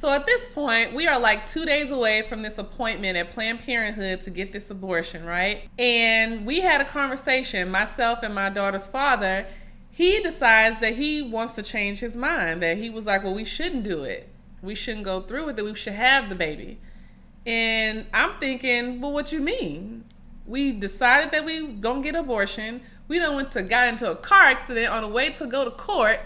So at this point, we are like 2 days away from this appointment at Planned Parenthood to get this abortion, right? And we had a conversation, myself and my daughter's father. He decides that he wants to change his mind, that he was like, well, we shouldn't do it. We shouldn't go through with it. We should have the baby. And I'm thinking, well, what you mean? We decided that we gonna get an abortion. We got into a car accident on the way to go to court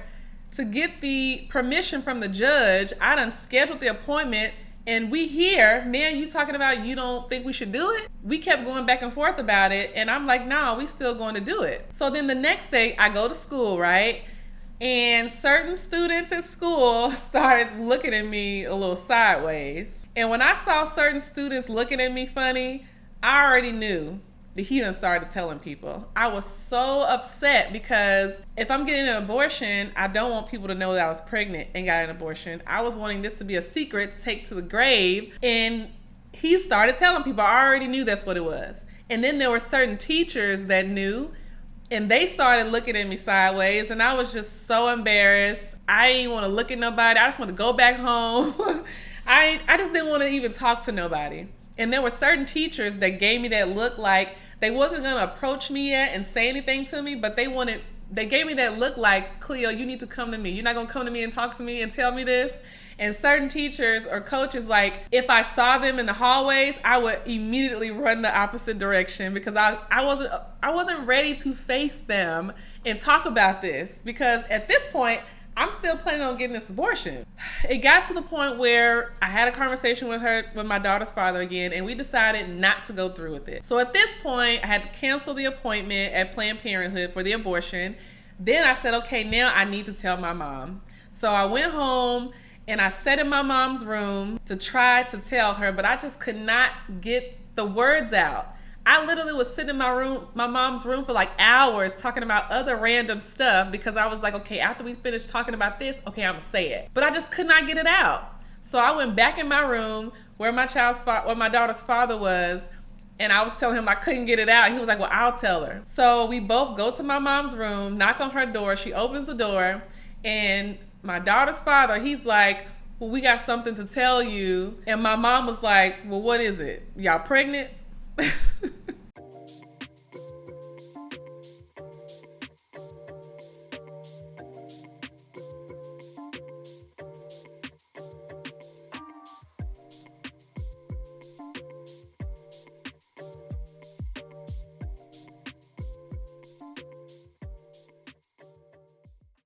to get the permission from the judge. I done scheduled the appointment, and we here, now you talking about you don't think we should do it? We kept going back and forth about it, and I'm like, no, we still going to do it. So then the next day, I go to school, right? And certain students at school started looking at me a little sideways. And when I saw certain students looking at me funny, I already knew that he done started telling people. I was so upset because if I'm getting an abortion, I don't want people to know that I was pregnant and got an abortion. I was wanting this to be a secret to take to the grave. And he started telling people. I already knew that's what it was. And then there were certain teachers that knew, and they started looking at me sideways, and I was just so embarrassed. I didn't want to look at nobody. I just want to go back home. I just didn't want to even talk to nobody. And there were certain teachers that gave me that look like they wasn't going to approach me yet and say anything to me, but they gave me that look like, Cleo, you need to come to me. You're not going to come to me and talk to me and tell me this. And certain teachers or coaches, like, if I saw them in the hallways, I would immediately run the opposite direction because I wasn't ready to face them and talk about this, because at this point, I'm still planning on getting this abortion. It got to the point where I had a conversation with my daughter's father again, and we decided not to go through with it. So at this point, I had to cancel the appointment at Planned Parenthood for the abortion. Then I said, okay, now I need to tell my mom. So I went home and I sat in my mom's room to try to tell her, but I just could not get the words out. I literally was sitting in my mom's room for like hours talking about other random stuff because I was like, okay, after we finish talking about this, okay, I'm gonna say it. But I just could not get it out. So I went back in my room where my daughter's father was, and I was telling him I couldn't get it out. He was like, well, I'll tell her. So we both go to my mom's room, knock on her door. She opens the door, and my daughter's father, he's like, well, we got something to tell you. And my mom was like, well, what is it? Y'all pregnant?